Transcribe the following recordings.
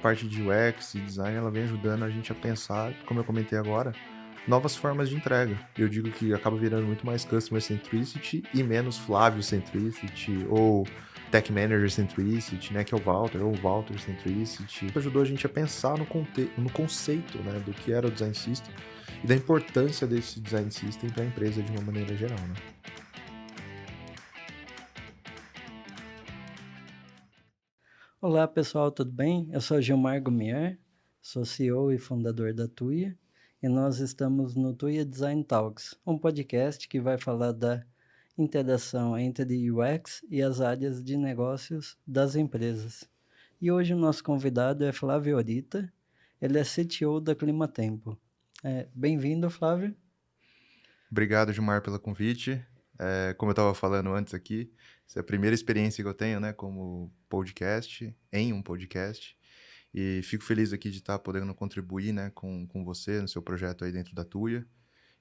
parte de UX e design, ela vem ajudando a gente a pensar, como eu comentei agora, novas formas de entrega. Eu digo que acaba virando muito mais customer centricity e menos Flávio centricity ou tech manager centricity, né, que é o Walter, ou Walter centricity. Ajudou a gente a pensar no conceito, né, do que era o design system e da importância desse design system para a empresa de uma maneira geral, né? Olá pessoal, tudo bem? Eu sou Gilmar Gumier, sou CEO e fundador da Tuya e nós estamos no Tuya Design Talks, um podcast que vai falar da interação entre UX e as áreas de negócios das empresas. E hoje o nosso convidado é Flávio Orita, ele é CTO da Climatempo. Bem-vindo, Flávio. Obrigado, Gilmar, pelo convite. Como eu estava falando antes aqui, essa é a primeira experiência que eu tenho, né, como podcast, em um podcast. E fico feliz aqui de estar podendo contribuir, né, com você no seu projeto aí dentro da Tuya.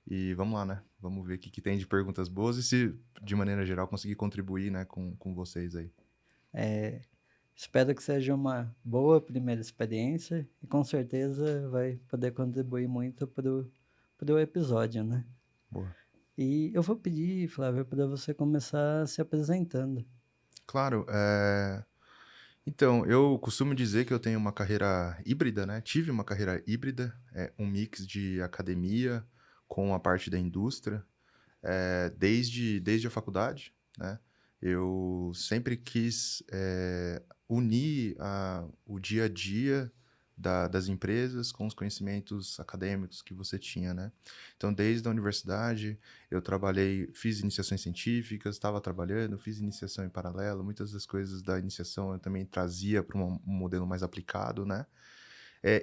E vamos lá, né? Vamos ver o que tem de perguntas boas e se, de maneira geral, conseguir contribuir, né, com vocês aí. Espero que seja uma boa primeira experiência e com certeza vai poder contribuir muito para o episódio, né? Boa. E eu vou pedir, Flávio, para você começar se apresentando. Claro, então, eu costumo dizer que eu tenho uma carreira híbrida, né? Tive uma carreira híbrida, um mix de academia com a parte da indústria. Desde a faculdade, né? Eu sempre quis unir o dia a dia das empresas com os conhecimentos acadêmicos que você tinha, né? Então, desde a universidade, eu trabalhei, fiz iniciações científicas, estava trabalhando, fiz iniciação em paralelo, muitas das coisas da iniciação eu também trazia para um modelo mais aplicado, né?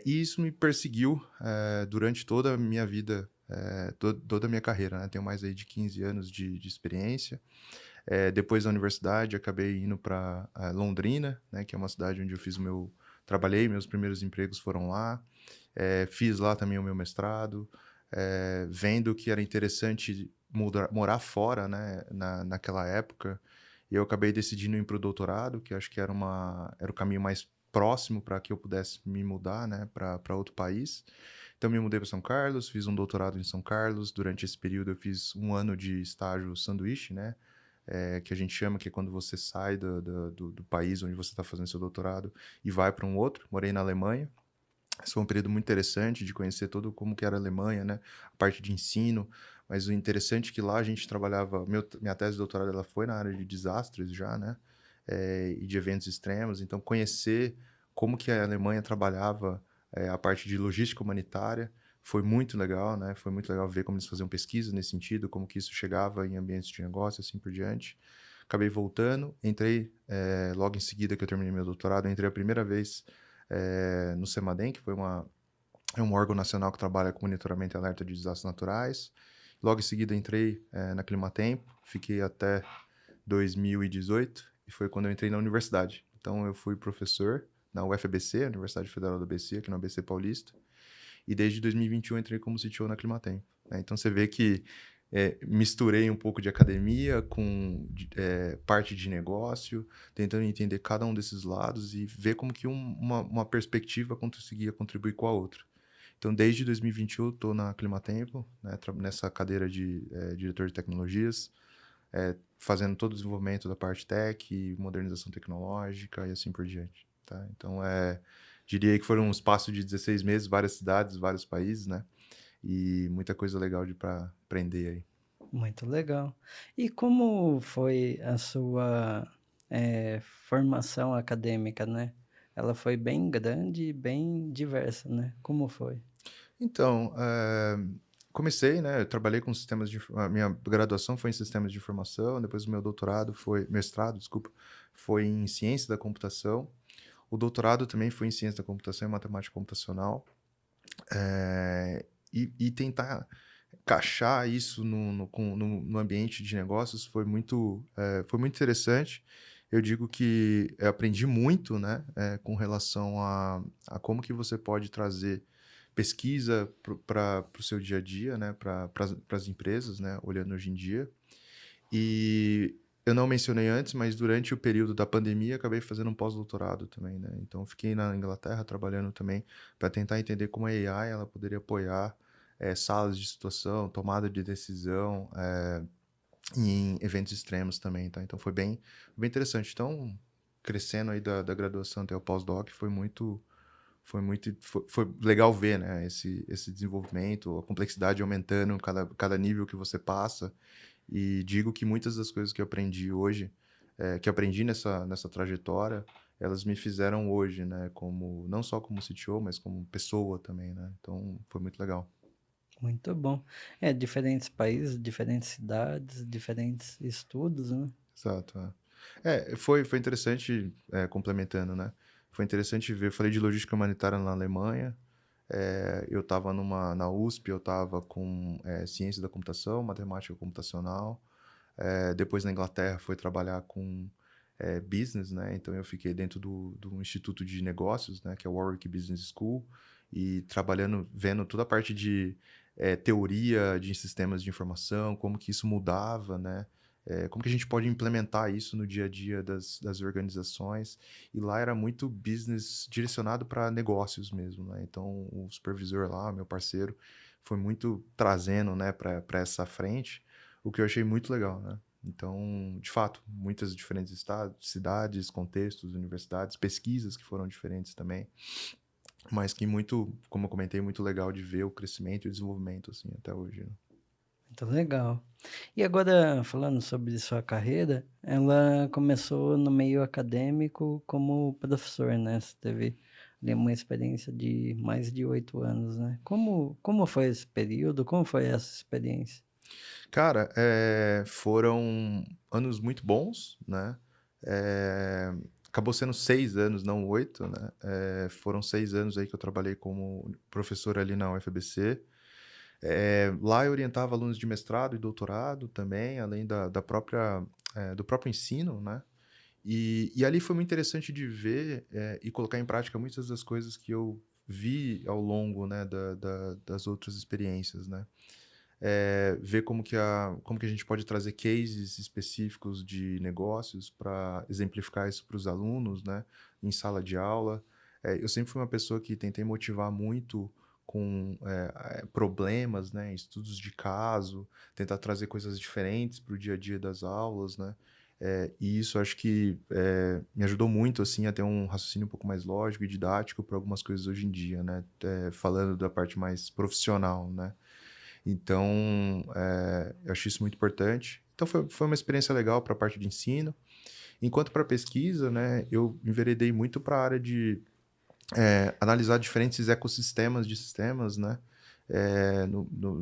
E isso me perseguiu durante toda a minha vida, toda a minha carreira, né? Tenho mais aí de 15 anos de experiência. Depois da universidade, acabei indo para Londrina, né? Que é uma cidade onde eu trabalhei, meus primeiros empregos foram lá. Fiz lá também o meu mestrado, vendo que era interessante morar fora, né? Naquela época. E eu acabei decidindo ir para o doutorado, que acho que era o caminho mais próximo para que eu pudesse me mudar, né, para outro país. Então, me mudei para São Carlos, fiz um doutorado em São Carlos. Durante esse período, eu fiz um ano de estágio sanduíche, né, que a gente chama, que é quando você sai do país onde você está fazendo seu doutorado e vai para um outro. Morei na Alemanha. Esse foi um período muito interessante de conhecer todo como que era a Alemanha, né? A parte de ensino. Mas o interessante é que lá a gente trabalhava... Minha tese de doutorado ela foi na área de desastres já, né? E de eventos extremos. Então, conhecer como que a Alemanha trabalhava a parte de logística humanitária foi muito legal, né? Foi muito legal ver como eles faziam pesquisa nesse sentido, como que isso chegava em ambientes de negócio, assim por diante. Acabei voltando, entrei logo em seguida que eu terminei meu doutorado, entrei a primeira vez no CEMADEM, que é um órgão nacional que trabalha com monitoramento e alerta de desastres naturais. Logo em seguida entrei na Climatempo, fiquei até 2018 e foi quando eu entrei na universidade. Então eu fui professor na UFABC, Universidade Federal do ABC, aqui no ABC Paulista, e desde 2021 entrei como CTO na Climatempo, né? Então você vê que misturei um pouco de academia com parte de negócio, tentando entender cada um desses lados e ver como que uma perspectiva conseguia contribuir com a outra. Então, desde 2021, eu estou na Climatempo, né, nessa cadeira de diretor de tecnologias, fazendo todo o desenvolvimento da parte tech, modernização tecnológica e assim por diante. Tá? Então, diria que foram um espaço de 16 meses, várias cidades, vários países, né? E muita coisa legal para aprender aí. Muito legal. E como foi a sua formação acadêmica, né? Ela foi bem grande e bem diversa, né? Como foi? Então, comecei, né? Eu trabalhei com a minha graduação foi em sistemas de informação, depois o meu mestrado, desculpa, foi em ciência da computação. O doutorado também foi em ciência da computação e matemática computacional. E tentar encaixar isso no ambiente de negócios foi muito interessante. Eu digo que eu aprendi muito, né, com relação a como que você pode trazer pesquisa para o seu dia a dia, né, para as empresas, né, olhando hoje em dia. E Eu não mencionei antes, mas durante o período da pandemia acabei fazendo um pós-doutorado também, né. Então fiquei na Inglaterra trabalhando também para tentar entender como a AI ela poderia apoiar, salas de situação, tomada de decisão, em eventos extremos também, tá. Então foi bem interessante. Então, crescendo aí da graduação até o pós-doc foi legal ver, né, esse desenvolvimento, a complexidade aumentando cada nível que você passa. E digo que muitas das coisas que eu aprendi hoje, que eu aprendi nessa trajetória, elas me fizeram hoje, né, como não só como CTO, mas como pessoa também, né. Então foi muito legal. Muito bom. É, diferentes países, diferentes cidades, diferentes estudos, né. Exato, é. Foi interessante, complementando, né, foi interessante ver eu falei de logística humanitária na Alemanha, eu estava na USP, eu estava com, ciência da computação, matemática computacional. Depois na Inglaterra foi trabalhar com, business, né, então eu fiquei dentro do instituto de negócios, né, que é o Warwick Business School, e trabalhando vendo toda a parte de, teoria de sistemas de informação, como que isso mudava, né, como que a gente pode implementar isso no dia a dia das organizações. E lá era muito business direcionado para negócios mesmo, né, então o supervisor lá, meu parceiro, foi muito trazendo, né, para essa frente, o que eu achei muito legal, né. Então, de fato, muitas diferentes estados, cidades, contextos, universidades, pesquisas que foram diferentes também, mas que muito, como eu comentei, muito legal de ver o crescimento e o desenvolvimento, assim, até hoje, né. Muito legal. E agora falando sobre sua carreira, ela começou no meio acadêmico como professor, né, você teve ali uma experiência de mais de 8 anos, né. Como foi esse período? Como foi essa experiência? Cara, foram anos muito bons, né, eh, acabou sendo 6 anos, não 8, né, foram 6 anos aí que eu trabalhei como professor ali na UFABC. Lá eu orientava alunos de mestrado e doutorado também, além da própria, do próprio ensino, né. E ali foi muito interessante de ver, e colocar em prática muitas das coisas que eu vi ao longo, né, das outras experiências, né. Ver como que a gente pode trazer cases específicos de negócios para exemplificar isso para os alunos, né, em sala de aula. Eu sempre fui uma pessoa que tentei motivar muito com, problemas, né, estudos de caso, tentar trazer coisas diferentes para o dia a dia das aulas, né. E isso acho que, me ajudou muito, assim, a ter um raciocínio um pouco mais lógico e didático para algumas coisas hoje em dia, né, falando da parte mais profissional, né. Então, eu acho isso muito importante. Então foi uma experiência legal para a parte de ensino. Enquanto para pesquisa, né, eu enveredei muito para a área de, analisar diferentes ecossistemas de sistemas, né,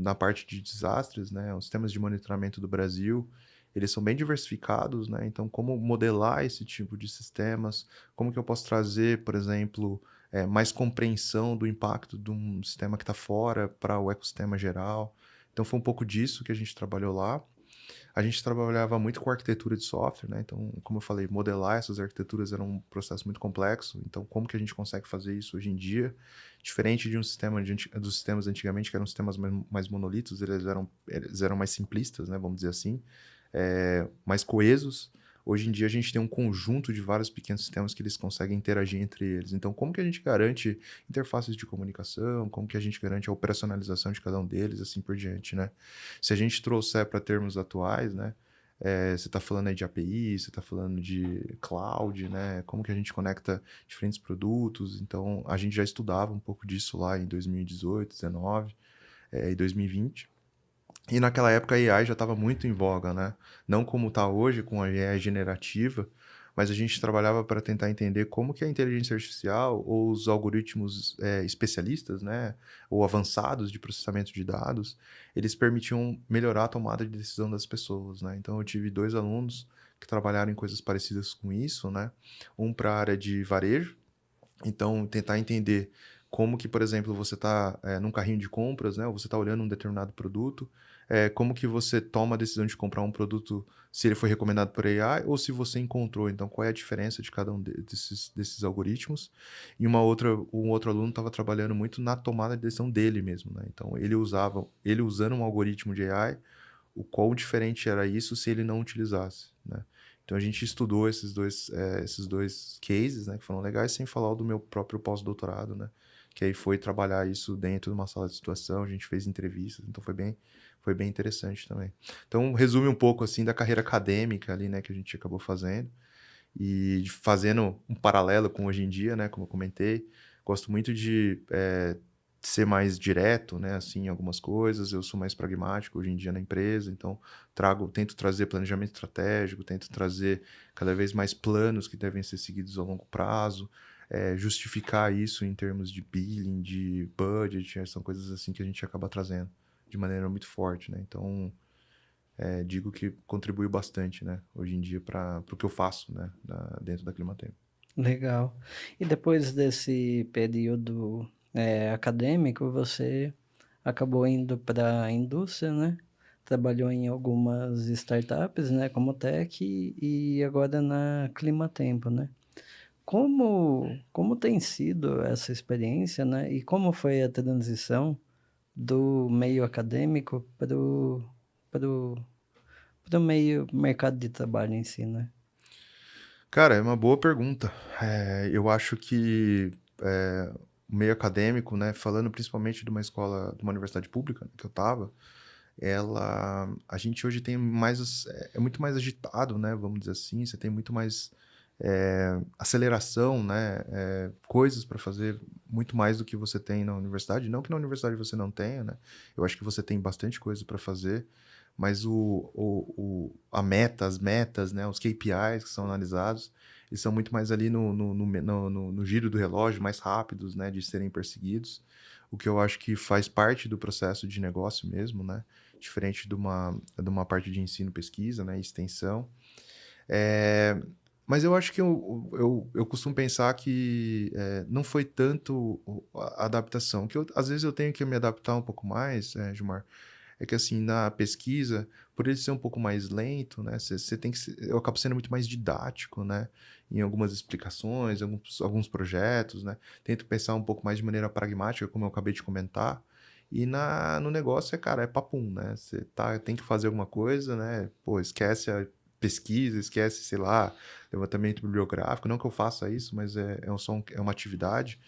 na parte de desastres, né, os sistemas de monitoramento do Brasil, eles são bem diversificados, né, então como modelar esse tipo de sistemas, como que eu posso trazer, por exemplo, mais compreensão do impacto de um sistema que está fora para o ecossistema geral. Então foi um pouco disso que a gente trabalhou lá. A gente trabalhava muito com arquitetura de software, né, então, como eu falei, modelar essas arquiteturas era um processo muito complexo, então como que a gente consegue fazer isso hoje em dia, diferente de um sistema dos sistemas antigamente, que eram sistemas mais monolitos, eles eram mais simplistas, né, vamos dizer assim, mais coesos. Hoje em dia a gente tem um conjunto de vários pequenos sistemas que eles conseguem interagir entre eles. Então, como que a gente garante interfaces de comunicação, como que a gente garante a operacionalização de cada um deles, assim por diante, né? Se a gente trouxer para termos atuais, né? Você está falando aí de API, você está falando de cloud, né? Como que a gente conecta diferentes produtos. Então, a gente já estudava um pouco disso lá em 2018, 2019, e 2020. E naquela época a AI já estava muito em voga, né? Não como está hoje com a AI generativa, mas a gente trabalhava para tentar entender como que a inteligência artificial ou os algoritmos especialistas, né, ou avançados de processamento de dados, eles permitiam melhorar a tomada de decisão das pessoas, né? Então eu tive 2 alunos que trabalharam em coisas parecidas com isso, né? Um para a área de varejo, então, tentar entender como que, por exemplo, você está num carrinho de compras, né, ou você está olhando um determinado produto, como que você toma a decisão de comprar um produto, se ele foi recomendado por AI ou se você encontrou. Então, qual é a diferença de cada um desses algoritmos? E um outro aluno estava trabalhando muito na tomada de decisão dele mesmo, né? Então, ele usando um algoritmo de AI, o quão diferente era isso se ele não utilizasse, né? Então a gente estudou esses dois cases, né, que foram legais, sem falar o do meu próprio pós-doutorado, né? Que aí foi trabalhar isso dentro de uma sala de situação, a gente fez entrevistas, então foi bem interessante também. Então resume um pouco assim da carreira acadêmica ali, né, que a gente acabou fazendo e fazendo um paralelo com hoje em dia, né, como eu comentei, gosto muito de ser mais direto, né, assim, em algumas coisas. Eu sou mais pragmático hoje em dia na empresa, então tento trazer planejamento estratégico, tento trazer cada vez mais planos que devem ser seguidos a longo prazo, justificar isso em termos de billing, de budget, são coisas assim que a gente acaba trazendo de maneira muito forte, né? Então, digo que contribuiu bastante, né, hoje em dia para o que eu faço, né, dentro da Climatempo. Legal. E depois desse período, acadêmico, você acabou indo para a indústria, né, trabalhou em algumas startups, né, como tech e agora na Climatempo, né. Como tem sido essa experiência, né, e como foi a transição do meio acadêmico para o meio mercado de trabalho em si, né? Cara, é uma boa pergunta. Eu acho que o meio acadêmico, né, falando principalmente de uma universidade pública, né, que eu estava, a gente hoje tem é muito mais agitado, né, vamos dizer assim, você tem muito mais aceleração, né, coisas para fazer muito mais do que você tem na universidade. Não que na universidade você não tenha, né, eu acho que você tem bastante coisa para fazer, mas as metas, né, os KPIs que são analisados, eles são muito mais ali no giro do relógio, mais rápidos, né, de serem perseguidos, o que eu acho que faz parte do processo de negócio mesmo, né, diferente de uma parte de ensino, pesquisa, né, e extensão. É, mas eu acho que eu costumo pensar que não foi tanto a adaptação, que às vezes eu tenho que me adaptar um pouco mais, Gilmar, é que assim, na pesquisa, por ele ser um pouco mais lento, né, você tem que eu acabo sendo muito mais didático, né, em algumas explicações, alguns projetos, né, tento pensar um pouco mais de maneira pragmática, como eu acabei de comentar, e no negócio cara, é papum, né, tem que fazer alguma coisa, né, pô, esquece a pesquisa, esquece, sei lá, levantamento bibliográfico, não que eu faça isso, mas é uma atividade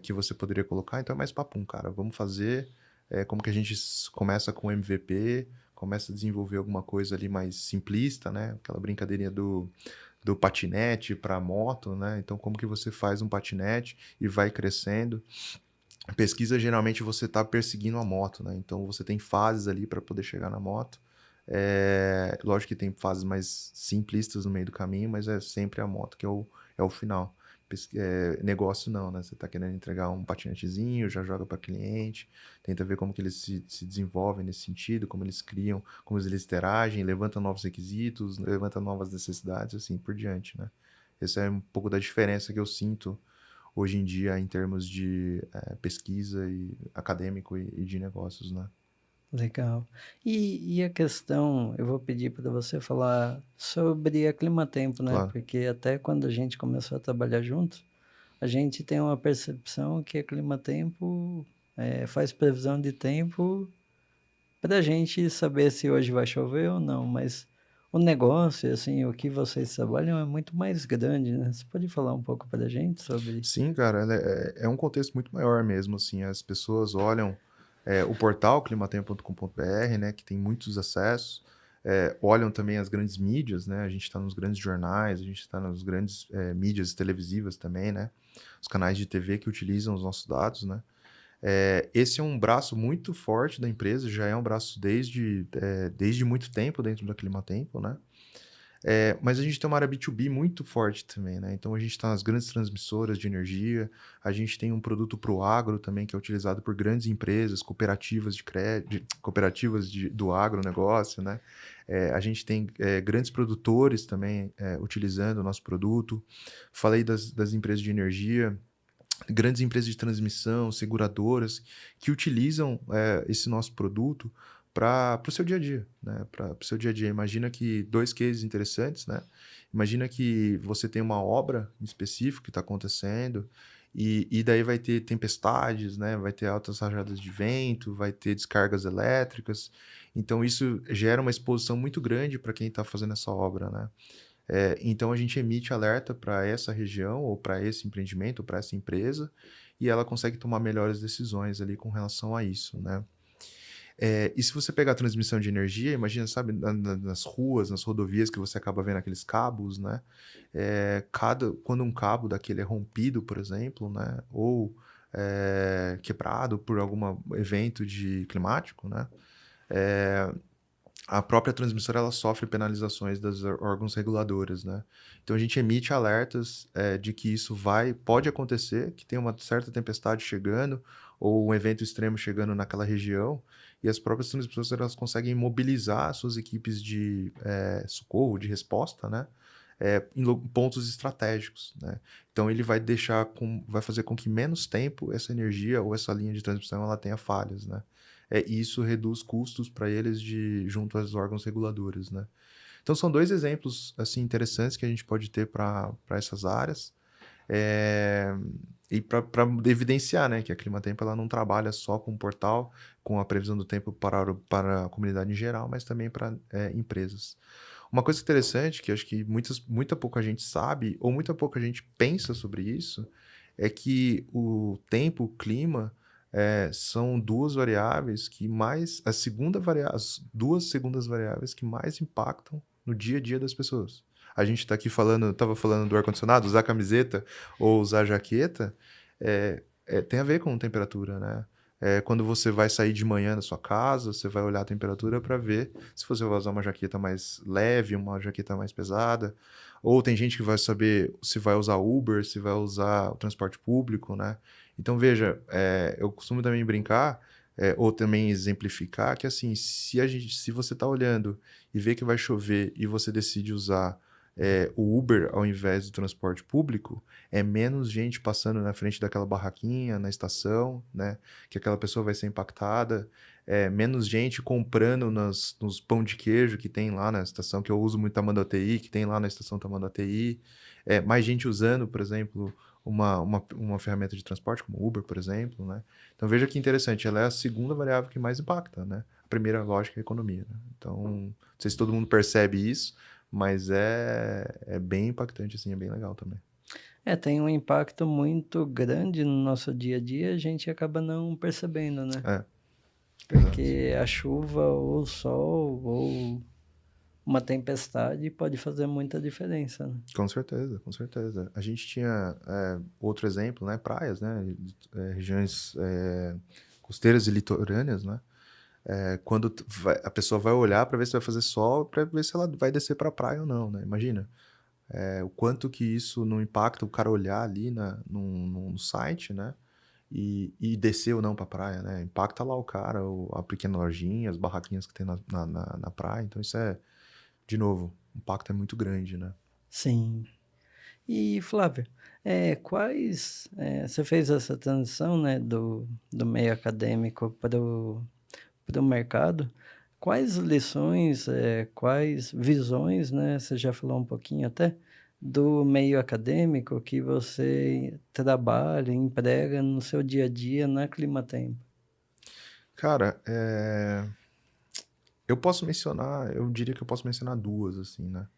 que você poderia colocar, então é mais papum, cara, vamos fazer, como que a gente começa com MVP, começa a desenvolver alguma coisa ali mais simplista, né? Aquela brincadeirinha do patinete para moto, né? Então, como que você faz um patinete e vai crescendo? Pesquisa, geralmente, você está perseguindo a moto, né? Então, você tem fases ali para poder chegar na moto. Lógico que tem fases mais simplistas no meio do caminho, mas é sempre a moto que é o final. Negócio não, né? Você está querendo entregar um patinetezinho, já joga para cliente, tenta ver como que eles se desenvolvem nesse sentido, como eles criam, como eles interagem, levantam novos requisitos, levantam novas necessidades, assim por diante, né? Essa é um pouco da diferença que eu sinto hoje em dia em termos de pesquisa e acadêmico e de negócios, né? Legal. E a questão, eu vou pedir para você falar sobre a Climatempo, né, Claro. porque até quando a gente começou a trabalhar juntos, a gente tem uma percepção que a Climatempo, faz previsão de tempo para a gente saber se hoje vai chover ou não, mas o negócio, assim, o que vocês trabalham é muito mais grande, né. Você pode falar um pouco para a gente sobre. Sim, cara, é um contexto muito maior mesmo, assim, as pessoas olham o portal climatempo.com.br, né, que tem muitos acessos, olham também as grandes mídias, né, a gente está nos grandes jornais, a gente está nas grandes mídias televisivas também, né, os canais de TV que utilizam os nossos dados, né. Esse é um braço muito forte da empresa, já é um braço desde muito tempo dentro da Climatempo, né. Mas a gente tem uma área B2B muito forte também, né? Então a gente está nas grandes transmissoras de energia, a gente tem um produto para o agro também, que é utilizado por grandes empresas, cooperativas de crédito, cooperativas do agronegócio, né? A gente tem grandes produtores também utilizando o nosso produto. Falei das empresas de energia, grandes empresas de transmissão, seguradoras, que utilizam esse nosso produto para o seu dia a dia, né? Para o seu dia a dia. Imagina que dois cases interessantes, né? Imagina que você tem uma obra em específico que está acontecendo E daí vai ter tempestades, né? Vai ter altas rajadas de vento, vai ter descargas elétricas. Então isso gera uma exposição muito grande para quem está fazendo essa obra, né? Então a gente emite alerta para essa região ou para esse empreendimento, ou para essa empresa, e ela consegue tomar melhores decisões ali com relação a isso, né? E se você pegar a transmissão de energia, imagina, sabe, nas ruas, nas rodovias que você acaba vendo aqueles cabos, né? Quando um cabo daquele é rompido, por exemplo, né? Ou quebrado por algum evento climático, né? A própria transmissora ela sofre penalizações das órgãos reguladores, né? Então a gente emite alertas de que isso pode acontecer, que tem uma certa tempestade chegando ou um evento extremo chegando naquela região, e as próprias transmissoras elas conseguem mobilizar suas equipes de socorro, de resposta, né? Em pontos estratégicos, né? Então ele vai fazer com que menos tempo essa energia ou essa linha de transmissão ela tenha falhas, né? E isso reduz custos para eles junto aos órgãos reguladores, né? Então são dois exemplos assim interessantes que a gente pode ter para essas áreas. E para evidenciar, né, que a Climatempo ela não trabalha só com o portal, com a previsão do tempo para a comunidade em geral, mas também para empresas. Uma coisa interessante que acho que muita pouca gente sabe ou muita pouca gente pensa sobre isso é que o tempo, o clima, são duas variáveis que mais as duas segundas variáveis que mais impactam no dia a dia das pessoas. A gente está aqui estava falando do ar-condicionado, usar camiseta ou usar jaqueta, tem a ver com temperatura, né? Quando você vai sair de manhã da sua casa, você vai olhar a temperatura para ver se você vai usar uma jaqueta mais leve, uma jaqueta mais pesada. Ou tem gente que vai saber se vai usar Uber, se vai usar o transporte público, né? Então, veja, eu costumo também brincar, ou também exemplificar, que assim, se você está olhando e vê que vai chover e você decide usar o Uber ao invés do transporte público, é menos gente passando na frente daquela barraquinha, na estação, né? Que aquela pessoa vai ser impactada, menos gente comprando nos pão de queijo que tem lá na estação, que eu uso muito Tamanduateí, que tem lá na estação Tamanduateí, mais gente usando, por exemplo, uma ferramenta de transporte, como o Uber, por exemplo, né? Então veja que interessante, ela é a segunda variável que mais impacta, né? A primeira, lógico, é a economia, né? Então, não sei se todo mundo percebe isso, mas é bem impactante, assim, é bem legal também. Tem um impacto muito grande no nosso dia a dia, a gente acaba não percebendo, né? É, exato. Porque a chuva ou o sol ou uma tempestade pode fazer muita diferença, né? Com certeza, com certeza. A gente tinha outro exemplo, né? Praias, né? Regiões costeiras e litorâneas, né? Quando a pessoa vai olhar para ver se vai fazer sol, para ver se ela vai descer para a praia ou não, né? Imagina. O quanto que isso não impacta o cara olhar ali no site, né? E descer ou não para a praia, né? Impacta lá o cara, a pequena lojinha, as barraquinhas que tem na praia. Então isso de novo, o impacto é muito grande, né? Sim. E Flávia, você fez essa transição, né, do meio acadêmico para o mercado. Quais lições, quais visões, né, você já falou um pouquinho até, do meio acadêmico que você trabalha, emprega no seu dia a dia na Climatempo? Cara, eu diria que eu posso mencionar duas, assim, né?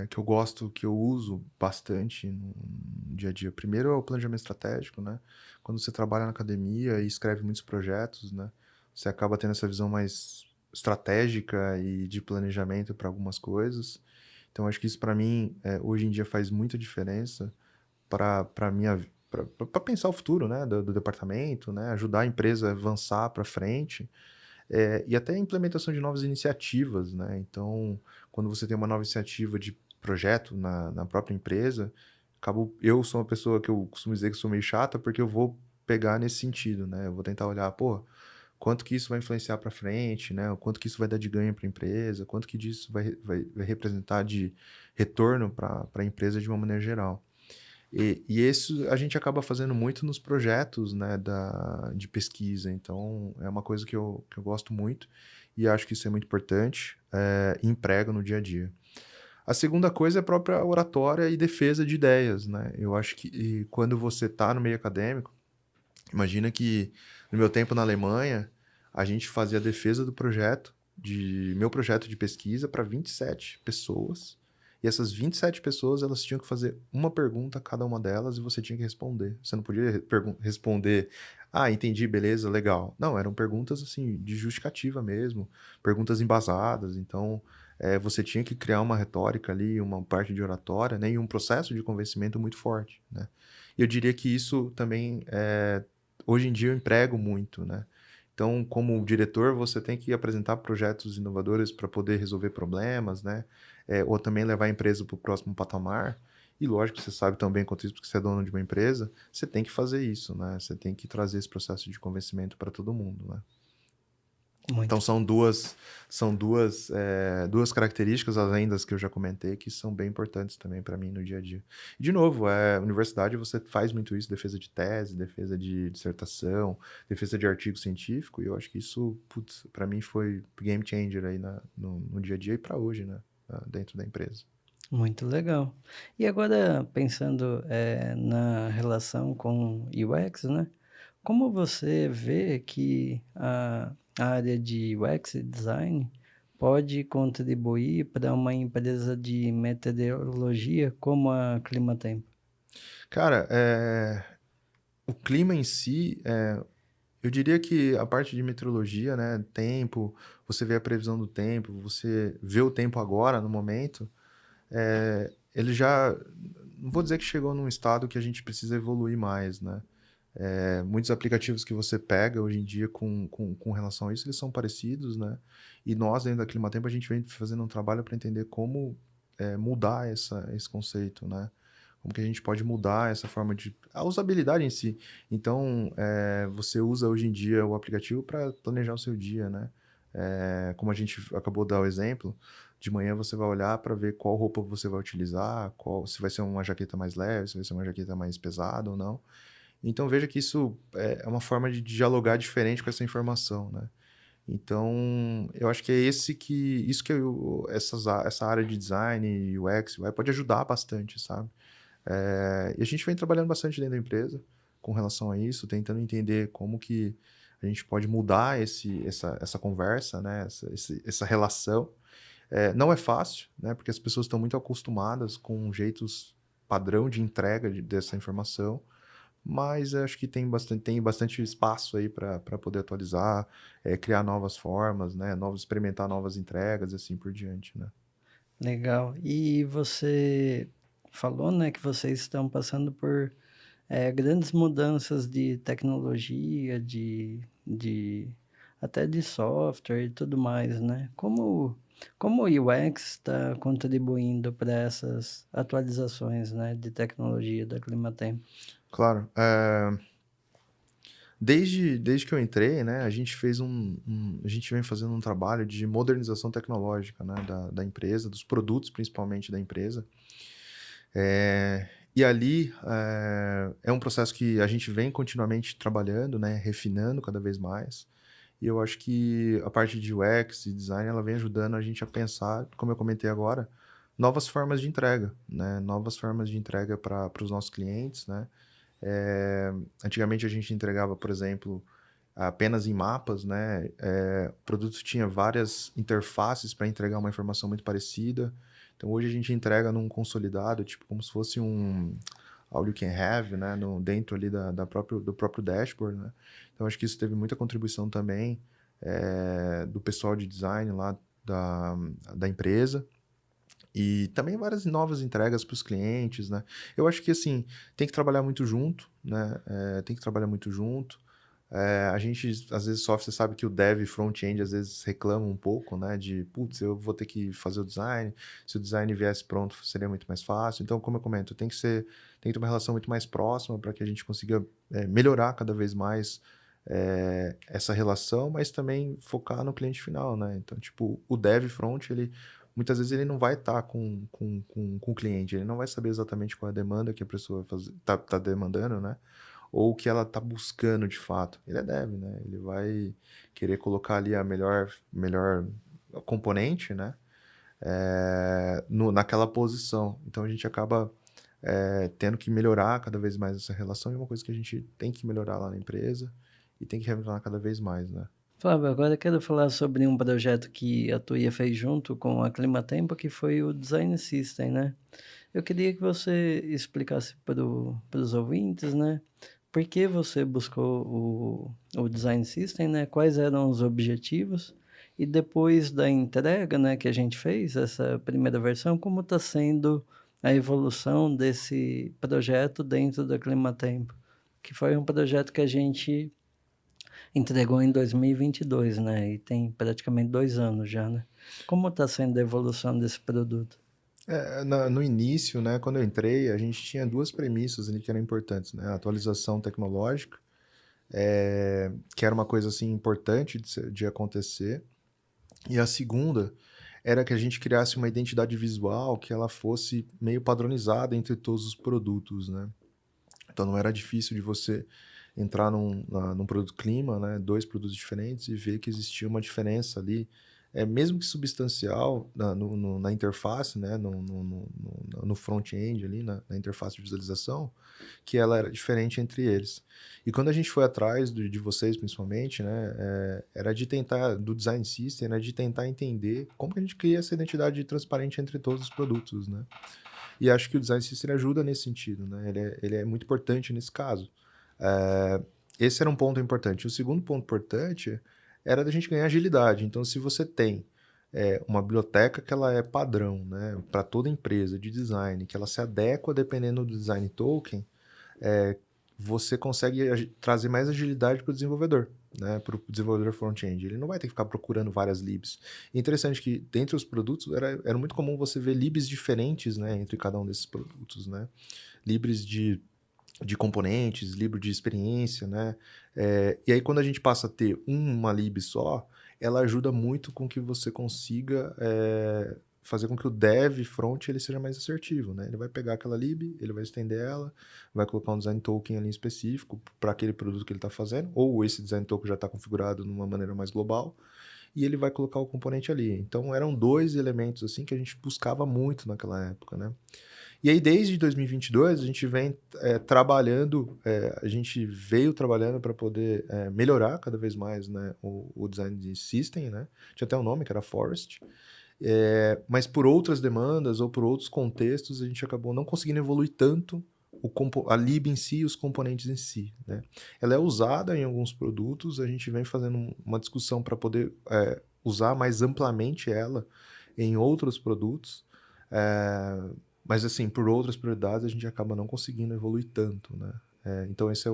Que eu gosto, que eu uso bastante no dia a dia. Primeiro é o planejamento estratégico, né? Quando você trabalha na academia e escreve muitos projetos, né? Você acaba tendo essa visão mais estratégica e de planejamento para algumas coisas. Então, acho que isso para mim, hoje em dia faz muita diferença para minha para pensar o futuro, né, do departamento, né, ajudar a empresa a avançar para frente, e até a implementação de novas iniciativas, né? Então, quando você tem uma nova iniciativa de projeto na própria empresa, eu sou uma pessoa que eu costumo dizer que sou meio chata, porque eu vou pegar nesse sentido, né? Eu vou tentar olhar, pô, quanto que isso vai influenciar para frente, né? O quanto que isso vai dar de ganho para a empresa, quanto que disso vai representar de retorno para a empresa de uma maneira geral. E isso a gente acaba fazendo muito nos projetos, né, de pesquisa. Então, é uma coisa que eu gosto muito e acho que isso é muito importante e emprego no dia a dia. A segunda coisa é a própria oratória e defesa de ideias, né. Eu acho que quando você está no meio acadêmico, imagina que no meu tempo na Alemanha, a gente fazia a defesa do projeto de meu projeto de pesquisa para 27 pessoas, e essas 27 pessoas, elas tinham que fazer uma pergunta a cada uma delas e você tinha que responder. Você não podia responder: "Ah, entendi, beleza, legal". Não, eram perguntas, assim, de justificativa mesmo, perguntas embasadas. Então, você tinha que criar uma retórica ali, uma parte de oratória, né, e um processo de convencimento muito forte, né. E eu diria que isso também, hoje em dia eu emprego muito, né. Então, como diretor, você tem que apresentar projetos inovadores para poder resolver problemas, né, ou também levar a empresa para o próximo patamar. E lógico, você sabe tão bem quanto isso, porque você é dono de uma empresa, você tem que fazer isso, né, você tem que trazer esse processo de convencimento para todo mundo, né. Então Muito são duas características além das que eu já comentei, que são bem importantes também para mim no dia a dia. E de novo, universidade você faz muito isso, defesa de tese, defesa de dissertação, defesa de artigo científico, e eu acho que isso, putz, para mim foi game changer aí no dia a dia e para hoje, né, dentro da empresa. Muito legal. E agora pensando, na relação com UX, né, como você vê que a área de UX e design pode contribuir para uma empresa de meteorologia como a Climatempo? Cara, o clima em si, eu diria que a parte de meteorologia, né, tempo, você vê a previsão do tempo, você vê o tempo agora, no momento, ele já não vou dizer que chegou num estado que a gente precisa evoluir mais, né. Muitos aplicativos que você pega hoje em dia com relação a isso, eles são parecidos, né, e nós dentro da Climatempo a gente vem fazendo um trabalho para entender como, mudar esse conceito, né. Como que a gente pode mudar essa forma de a usabilidade em si. Então, você usa hoje em dia o aplicativo para planejar o seu dia, né. Como a gente acabou de dar o exemplo, de manhã você vai olhar para ver qual roupa você vai utilizar, qual se vai ser uma jaqueta mais leve, se vai ser uma jaqueta mais pesada ou não. Então veja que isso é uma forma de dialogar diferente com essa informação, né. Então, eu acho que é isso que essa área de design, UX, UI pode ajudar bastante, sabe. E a gente vem trabalhando bastante dentro da empresa com relação a isso, tentando entender como que a gente pode mudar essa conversa, né, essa relação. Não é fácil, né, porque as pessoas estão muito acostumadas com jeitos padrão de entrega dessa informação, mas eu acho que tem bastante espaço aí para poder atualizar, criar novas formas, né, experimentar novas entregas, assim por diante, né. Legal. E você falou, né, que vocês estão passando por, grandes mudanças de tecnologia, de até de software e tudo mais, né. Como o UX está contribuindo para essas atualizações, né, de tecnologia da Climatempo? Claro, desde que eu entrei, né, a gente vem fazendo um trabalho de modernização tecnológica, né, da empresa, dos produtos principalmente da empresa. E ali, é um processo que a gente vem continuamente trabalhando, né, refinando cada vez mais. E eu acho que a parte de UX e design, ela vem ajudando a gente a pensar, como eu comentei agora, novas formas de entrega, né, novas formas de entrega para os nossos clientes, né. Antigamente a gente entregava, por exemplo, apenas em mapas, né, o produto tinha várias interfaces para entregar uma informação muito parecida. Então hoje a gente entrega num consolidado, tipo como se fosse um all you can have, né, dentro ali do próprio dashboard, né. Então acho que isso teve muita contribuição também, do pessoal de design lá da da empresa. E também várias novas entregas para os clientes, né. Eu acho que, assim, tem que trabalhar muito junto, né, tem que trabalhar muito junto. A gente às vezes sofre, você sabe que o dev front-end às vezes reclama um pouco, né, de: "Putz, eu vou ter que fazer o design, se o design viesse pronto seria muito mais fácil". Então, como eu comento, tem que ter uma relação muito mais próxima para que a gente consiga, melhorar cada vez mais, essa relação, mas também focar no cliente final, né. Então, tipo, o dev front ele muitas vezes ele não vai estar com o cliente, ele não vai saber exatamente qual é a demanda que a pessoa tá demandando, né, ou o que ela tá buscando de fato. Ele é dev, né, ele vai querer colocar ali a melhor componente, né, naquela posição. Então a gente acaba tendo que melhorar cada vez mais essa relação, e é uma coisa que a gente tem que melhorar lá na empresa e tem que revelar cada vez mais, né? Flávio, agora eu quero falar sobre um projeto que a Tuia fez junto com a Climatempo, que foi o Design System, né? Eu queria que você explicasse para os ouvintes, né, por que você buscou o Design System, né, quais eram os objetivos, e depois da entrega, né, que a gente fez, essa primeira versão, como está sendo a evolução desse projeto dentro da Climatempo, que foi um projeto que a gente entregou em 2022, né, e tem praticamente 2 anos já, né. Como está sendo a evolução desse produto? No início, né, quando eu entrei, a gente tinha duas premissas ali que eram importantes, né? A atualização tecnológica, que era uma coisa assim importante de acontecer, e a segunda era que a gente criasse uma identidade visual que ela fosse meio padronizada entre todos os produtos, né? Então não era difícil de você entrar num produto clima, né, dois produtos diferentes, e ver que existia uma diferença ali, mesmo que substancial, na interface, né, no front-end ali, na interface de visualização, que ela era diferente entre eles. E quando a gente foi atrás de vocês, principalmente, né, era de tentar, do design system, era de tentar entender como que a gente cria essa identidade transparente entre todos os produtos, né? E acho que o design system ajuda nesse sentido, né? Ele é muito importante nesse caso. Eh, Esse era um ponto importante. O segundo ponto importante era da gente ganhar agilidade. Então, se você tem uma biblioteca que ela é padrão, né, para toda empresa de design, que ela se adequa dependendo do design token, eh, você consegue trazer mais agilidade para o desenvolvedor, né, para o desenvolvedor front-end. Ele não vai ter que ficar procurando várias libs. Interessante que, dentre os produtos, era muito comum você ver libs diferentes, né, entre cada um desses produtos, né? Libs de componentes, livro de experiência, né? E aí, quando a gente passa a ter uma lib só, ela ajuda muito com que você consiga fazer com que o dev front ele seja mais assertivo, né? Ele vai pegar aquela lib, ele vai estender ela, vai colocar um design token ali específico para aquele produto que ele está fazendo, ou esse design token já está configurado de uma maneira mais global, e ele vai colocar o componente ali. Então, eram dois elementos assim que a gente buscava muito naquela época, né? E aí, desde 2022, a gente vem trabalhando, a gente veio trabalhando para poder melhorar cada vez mais, né, o design de system, né? Tinha até um nome que era Forest. Mas por outras demandas ou por outros contextos, a gente acabou não conseguindo evoluir tanto a lib em si e os componentes em si, né? Ela é usada em alguns produtos, a gente vem fazendo uma discussão para poder usar mais amplamente ela em outros produtos, é, mas assim, por outras prioridades, a gente acaba não conseguindo evoluir tanto, né? Então esse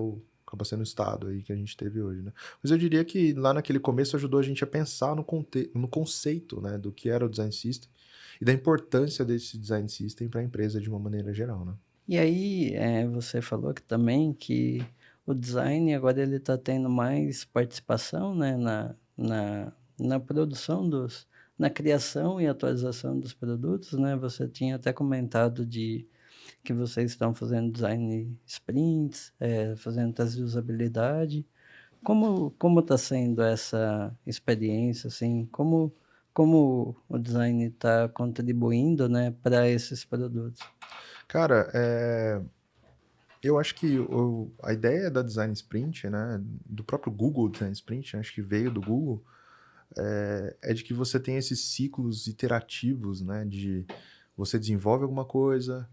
acaba sendo o estado aí que a gente teve hoje, né? Mas eu diria que lá naquele começo ajudou a gente a pensar no conceito, né, do que era o design system e da importância desse design system para a empresa de uma maneira geral, né? E aí, você falou que também que o design agora ele está tendo mais participação, né, na produção na criação e atualização dos produtos, né. Você tinha até comentado de que vocês estão fazendo design sprints, fazendo teste de usabilidade. Como está sendo essa experiência, assim? Como o design está contribuindo, né, para esses produtos? Cara, eu acho que a ideia da Design Sprint, né, do próprio Google Design Sprint, acho que veio do Google, é de que você tem esses ciclos iterativos, né, de você desenvolve alguma coisa,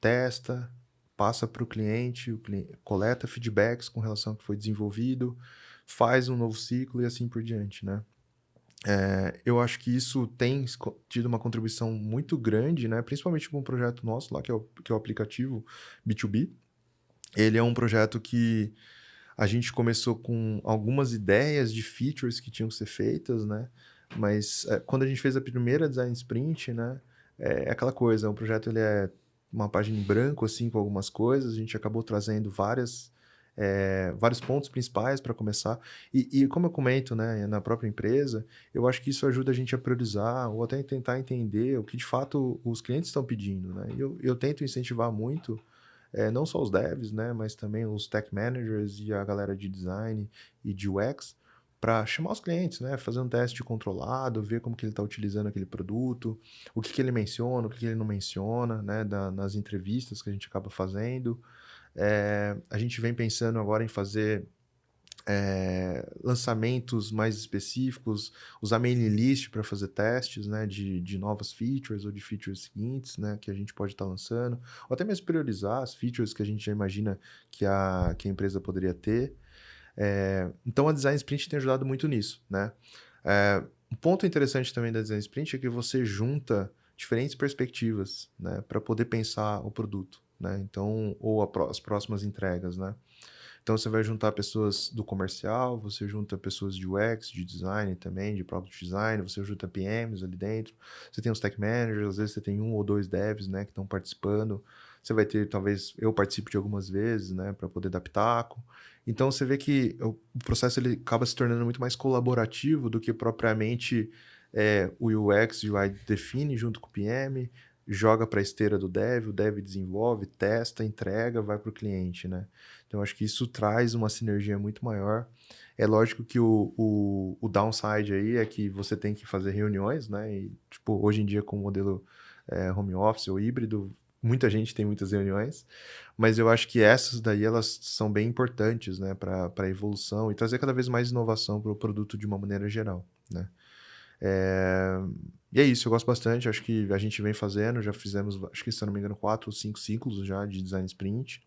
testa, passa para o cliente coleta feedbacks com relação ao que foi desenvolvido, faz um novo ciclo e assim por diante, né? Eu acho que isso tem tido uma contribuição muito grande, né? Principalmente com um projeto nosso lá, que é o aplicativo B2B. Ele é um projeto que a gente começou com algumas ideias de features que tinham que ser feitas, né? Mas quando a gente fez a primeira design sprint, né? É aquela coisa, o projeto ele é uma página em branco, assim, com algumas coisas. A gente acabou trazendo vários pontos principais para começar. E como eu comento, né, na própria empresa, eu acho que isso ajuda a gente a priorizar ou até tentar entender o que de fato os clientes estão pedindo, né? E eu tento incentivar muito não só os devs, né, mas também os tech managers e a galera de design e de UX, para chamar os clientes, né? Fazer um teste controlado, ver como que ele está utilizando aquele produto, o que que ele menciona, o que que ele não menciona, né? Nas entrevistas que a gente acaba fazendo. A gente vem pensando agora em fazer lançamentos mais específicos, usar mailing list para fazer testes, né, de novas features ou de features seguintes, né, que a gente pode estar lançando, ou até mesmo priorizar as features que a gente já imagina que a empresa poderia ter. Então, a Design Sprint tem ajudado muito nisso, né? Um ponto interessante também da Design Sprint é que você junta diferentes perspectivas, né, para poder pensar o produto, né? Então, ou as próximas entregas, né? Então você vai juntar pessoas do comercial, você junta pessoas de UX, de design também, de product design, você junta PMs ali dentro, você tem os tech managers, às vezes você tem um ou dois devs, né, que estão participando. Você vai ter, talvez, eu participo de algumas vezes, né, para poder dar pitaco. Então você vê que o processo ele acaba se tornando muito mais colaborativo do que propriamente o UX e o UI define junto com o PM, joga para a esteira do dev, o dev desenvolve, testa, entrega, vai para o cliente, né? Então, acho que isso traz uma sinergia muito maior. É lógico que o downside aí é que você tem que fazer reuniões, né? E, tipo, hoje em dia, com o modelo home office ou híbrido, muita gente tem muitas reuniões, mas eu acho que essas daí, elas são bem importantes, né? Para a evolução e trazer cada vez mais inovação para o produto de uma maneira geral, né? É, E é isso, eu gosto bastante, acho que a gente vem fazendo, já fizemos, acho que se eu não me engano, 4 ou 5 ciclos já de design sprint,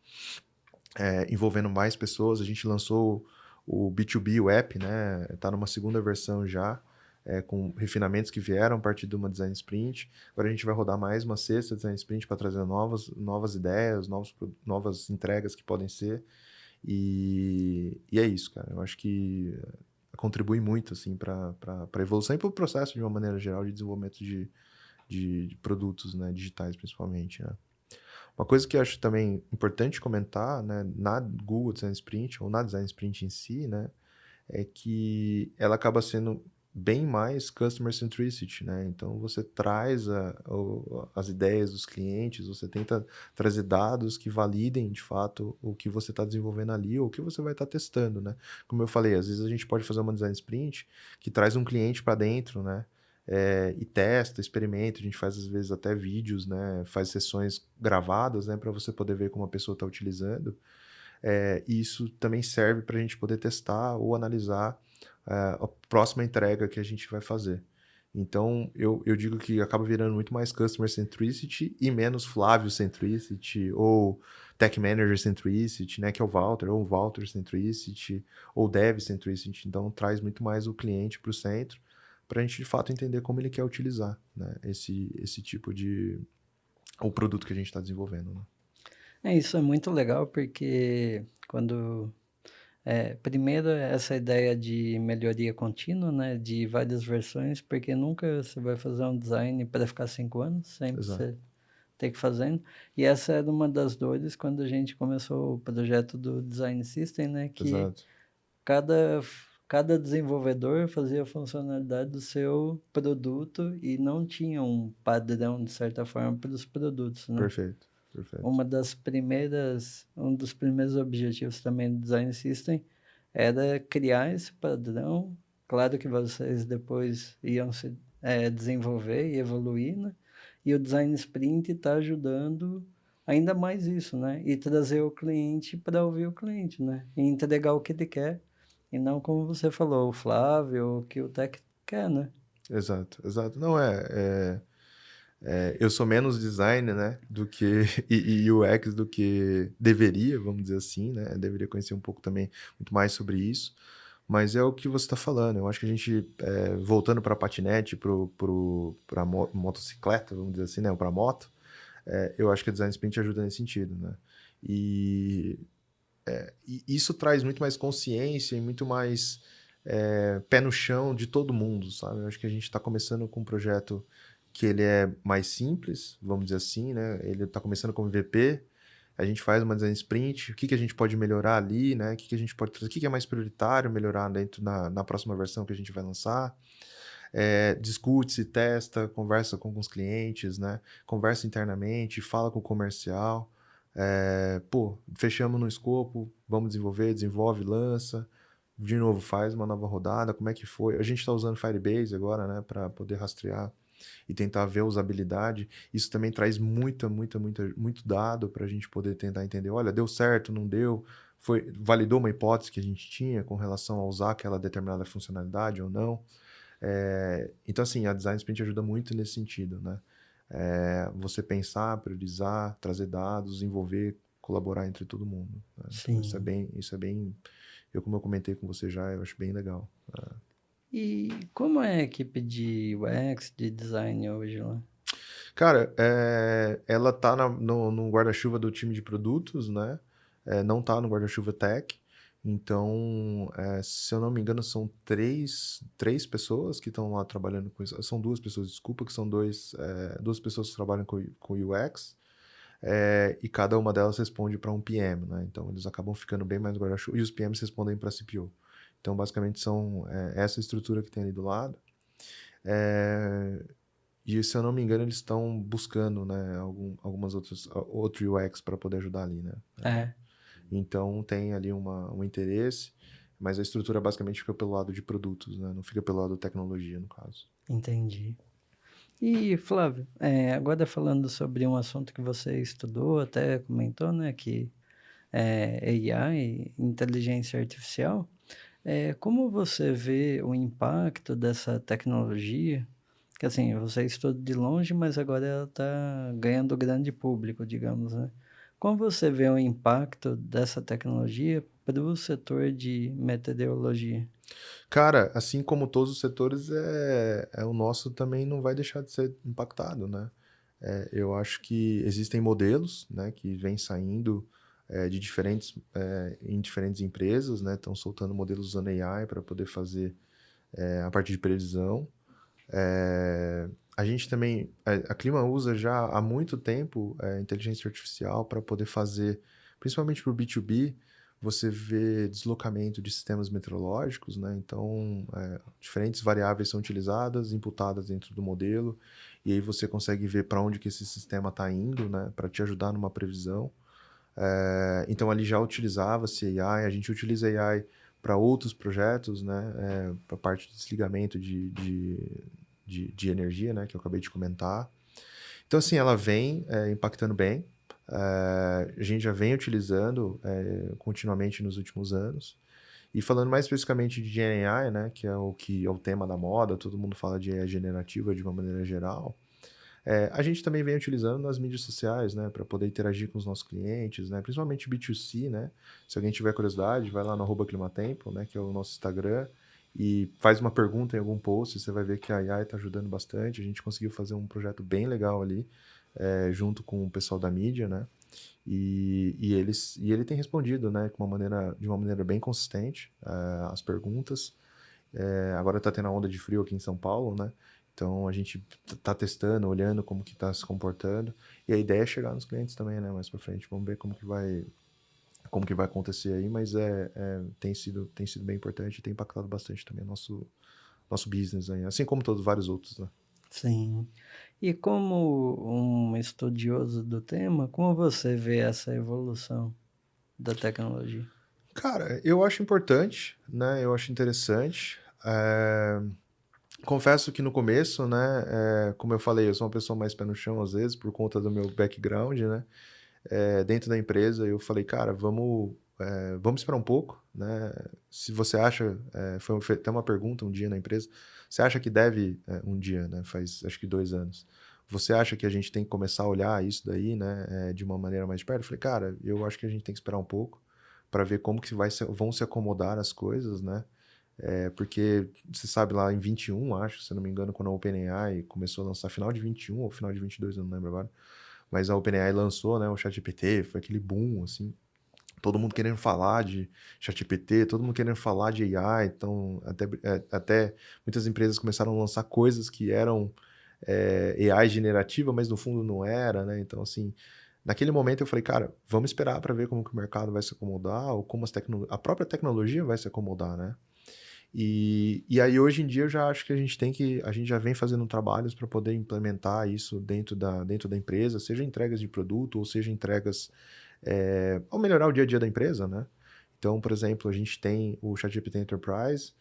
envolvendo mais pessoas. A gente lançou o B2B, o app, né? Tá numa segunda versão já, com refinamentos que vieram a partir de uma design sprint. Agora a gente vai rodar mais uma sexta design sprint para trazer novas ideias, novas entregas que podem ser. E é isso, cara. Eu acho que contribui muito assim para a evolução e para o processo de uma maneira geral de desenvolvimento de produtos, né, digitais principalmente, né? Uma coisa que eu acho também importante comentar, né, na Google Design Sprint ou na Design Sprint em si, né, é que ela acaba sendo bem mais customer centricity, né? Então você traz as ideias dos clientes, você tenta trazer dados que validem de fato o que você está desenvolvendo ali ou o que você vai estar testando, né? Como eu falei, às vezes a gente pode fazer uma design sprint que traz um cliente para dentro, né? E testa, experimenta, a gente faz às vezes até vídeos, né? Faz sessões gravadas, né? Para você poder ver como a pessoa está utilizando. E isso também serve para a gente poder testar ou analisar a próxima entrega que a gente vai fazer. Então, eu digo que acaba virando muito mais Customer Centricity e menos Flávio Centricity ou Tech Manager Centricity, né, que é o Walter, ou Walter Centricity, ou Dev Centricity. Então, traz muito mais o cliente para o centro, para a gente, de fato, entender como ele quer utilizar, né, esse tipo de... o produto que a gente está desenvolvendo, né? Isso é muito legal porque quando primeiro essa ideia de melhoria contínua, né, de várias versões, porque nunca você vai fazer um design para ficar 5 anos, sempre Exato, você tem que ir fazendo. E essa era uma das dores quando a gente começou o projeto do Design System, né, que exato. cada desenvolvedor fazia a funcionalidade do seu produto e não tinha um padrão, de certa forma, para os produtos, né. Perfeito, perfeito. Um dos primeiros objetivos também do Design System era criar esse padrão. Claro que vocês depois iam se desenvolver e evoluir, né? E o Design Sprint está ajudando ainda mais isso, né? E trazer o cliente para ouvir o cliente, né? E entregar o que ele quer, e não como você falou, o Flávio, o que o Tech quer, né? Exato, exato. Não eu sou menos designer, né, do que e UX do que deveria, vamos dizer assim, né? Eu deveria conhecer um pouco também muito mais sobre isso, mas é o que você está falando. Eu acho que a gente, voltando para patinete, para motocicleta, vamos dizer assim, né, ou para moto, eu acho que a Design Sprint ajuda nesse sentido, né? E, e isso traz muito mais consciência e muito mais pé no chão de todo mundo, sabe? Eu acho que a gente está começando com um projeto que ele é mais simples, vamos dizer assim, né? Ele está começando como MVP, a gente faz uma design sprint, o que que a gente pode melhorar ali, né? O que que a gente pode trazer, o que que é mais prioritário melhorar dentro na próxima versão que a gente vai lançar. Discute, se testa, conversa com os clientes, né? Conversa internamente, fala com o comercial. Fechamos no escopo, vamos desenvolver, desenvolve, lança. de novo, faz uma nova rodada, como é que foi? A gente está usando Firebase agora, né, para poder rastrear e tentar ver a usabilidade. Isso também traz muito dado para a gente poder tentar entender, olha, deu certo, não deu, validou uma hipótese que a gente tinha com relação a usar aquela determinada funcionalidade ou não. Então, assim, a Design Sprint ajuda muito nesse sentido, né? Você pensar, priorizar, trazer dados, envolver, colaborar entre todo mundo, né? Então, Sim. como eu comentei com você já, eu acho bem legal. E como é a equipe de UX, de design hoje lá? Cara, ela tá no guarda-chuva do time de produtos, né? Não tá no guarda-chuva tech. Então, se eu não me engano, são três pessoas que estão lá trabalhando com isso. São duas pessoas, desculpa, que são duas pessoas que trabalham com UX. E cada uma delas responde para um PM, né? Então, eles acabam ficando bem mais no guarda-chuva. E os PMs respondem para CPO. Então, basicamente, são essa estrutura que tem ali do lado. E se eu não me engano, eles estão buscando, né, algumas outro UX para poder ajudar ali, né? É, Então tem ali um interesse, mas a estrutura basicamente fica pelo lado de produtos, né? Não fica pelo lado de tecnologia, no caso. entendi. E Flávio, agora falando sobre um assunto que você estudou, até comentou, né, que é AI, inteligência artificial. Como você vê o impacto dessa tecnologia? Que assim, você estuda de longe, mas agora ela está ganhando grande público, digamos, né? Como você vê o impacto dessa tecnologia para o setor de meteorologia? Cara, assim como todos os setores, o nosso também não vai deixar de ser impactado, né? Eu acho que existem modelos, né, que vêm saindo em diferentes empresas, né? Estão soltando modelos usando AI para poder fazer a parte de previsão. A gente também, a Clima usa já há muito tempo inteligência artificial para poder fazer, principalmente para o B2B, você vê deslocamento de sistemas meteorológicos, né? Então, diferentes variáveis são utilizadas, imputadas dentro do modelo, e aí você consegue ver para onde que esse sistema está indo, né? Para te ajudar numa previsão. Então, ali já utilizava-se AI, a gente utiliza AI para outros projetos, né? Para a parte de desligamento de energia, né? Que eu acabei de comentar. Então, assim, ela vem impactando bem. A gente já vem utilizando continuamente nos últimos anos. E falando mais especificamente de GenAI, né? Que é o tema da moda, todo mundo fala de AI generativa de uma maneira geral. A gente também vem utilizando nas mídias sociais, né, para poder interagir com os nossos clientes, né, principalmente B2C, né. Se alguém tiver curiosidade, vai lá no @climatempo, né, que é o nosso Instagram, e faz uma pergunta em algum post, você vai ver que a AI está ajudando bastante. A gente conseguiu fazer um projeto bem legal ali, junto com o pessoal da mídia, né. E ele tem respondido, né, de uma maneira bem consistente, as perguntas. Agora está tendo a onda de frio aqui em São Paulo, né? Então a gente tá testando, olhando como que tá se comportando. E a ideia é chegar nos clientes também, né? Mais para frente. Vamos ver como que vai acontecer aí, mas tem sido bem importante e tem impactado bastante também o nosso business aí, assim como todos vários outros, né? Sim. E como um estudioso do tema, como você vê essa evolução da tecnologia? Cara, eu acho importante, né? Eu acho interessante. Confesso que no começo, né? Como eu falei, eu sou uma pessoa mais pé no chão às vezes por conta do meu background, né? Dentro da empresa, eu falei, cara, vamos esperar um pouco, né? Se você acha, foi até uma pergunta um dia na empresa, você acha que deve, um dia, né? Faz acho que 2 anos. Você acha que a gente tem que começar a olhar isso daí, né? De uma maneira mais de perto? Eu falei, cara, eu acho que a gente tem que esperar um pouco para ver como que vão se acomodar as coisas, né? Porque você sabe lá em 21, acho, se eu não me engano, quando a OpenAI começou a lançar final de 21 ou final de 22, eu não lembro agora. Mas a OpenAI lançou, né, o ChatGPT, foi aquele boom, assim, todo mundo querendo falar de ChatGPT, todo mundo querendo falar de AI, então até muitas empresas começaram a lançar coisas que eram AI generativa, mas no fundo não era, né? Então, assim, naquele momento eu falei, cara, vamos esperar para ver como que o mercado vai se acomodar ou como a própria tecnologia vai se acomodar, né? E aí hoje em dia eu já acho que a gente já vem fazendo trabalhos para poder implementar isso dentro da empresa, seja entregas de produto ou seja entregas ao melhorar o dia a dia da empresa, né? Então, por exemplo, a gente tem o ChatGPT Enterprise,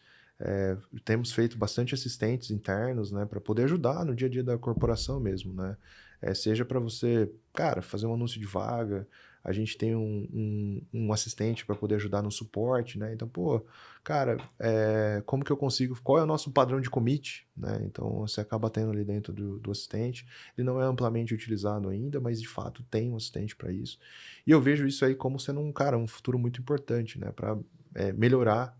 temos feito bastante assistentes internos, né, para poder ajudar no dia a dia da corporação mesmo, né? Seja para você, cara, fazer um anúncio de vaga, a gente tem um assistente para poder ajudar no suporte, né? Então, pô, cara, como que eu consigo, qual é o nosso padrão de commit, né? Então, você acaba tendo ali dentro do assistente. Ele não é amplamente utilizado ainda, mas de fato tem um assistente para isso. E eu vejo isso aí como sendo um futuro muito importante, né? Para melhorar